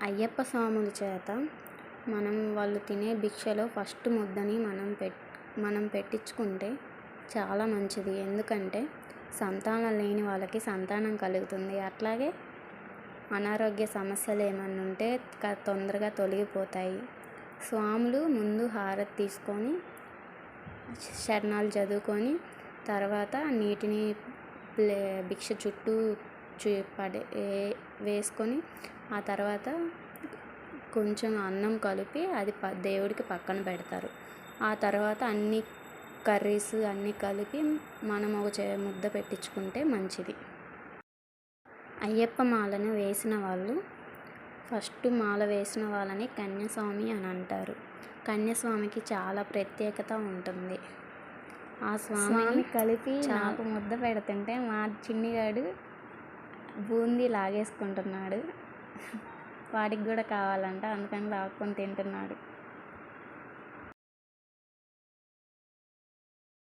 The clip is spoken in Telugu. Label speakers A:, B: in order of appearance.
A: అయ్యప్ప స్వాముల చేత వాళ్ళు తినే భిక్షలో ఫస్ట్ ముద్దని మనం పెట్టించుకుంటే చాలా మంచిది. ఎందుకంటే సంతానం లేని వాళ్ళకి సంతానం కలుగుతుంది. అట్లాగే అనారోగ్య సమస్యలు ఏమన్నా ఉంటే తొందరగా తొలగిపోతాయి. స్వాములు ముందు హారతి తీసుకొని శరణాలు చదువుకొని తర్వాత నీటిని భిక్ష చుట్టూ వేసుకొని ఆ తర్వాత కొంచెం అన్నం కలిపి అది దేవుడికి పక్కన పెడతారు. ఆ తర్వాత అన్ని కర్రీస్ అన్నీ కలిపి మనం ఒక ముద్ద పెట్టించుకుంటే మంచిది. అయ్యప్ప మాలను వేసిన వాళ్ళు ఫస్ట్ మాల వేసిన వాళ్ళని కన్యస్వామి అని అంటారు. కన్యస్వామికి చాలా ప్రత్యేకత ఉంటుంది. ఆ స్వామిని కలిపి నాకు ముద్ద పెడుతుంటే మా చిన్నిగాడు బూందీ లాగేసుకుంటున్నాడు. వాడికి కూడా కావాలంట, అందుకని లాక్కొని తింటున్నాడు.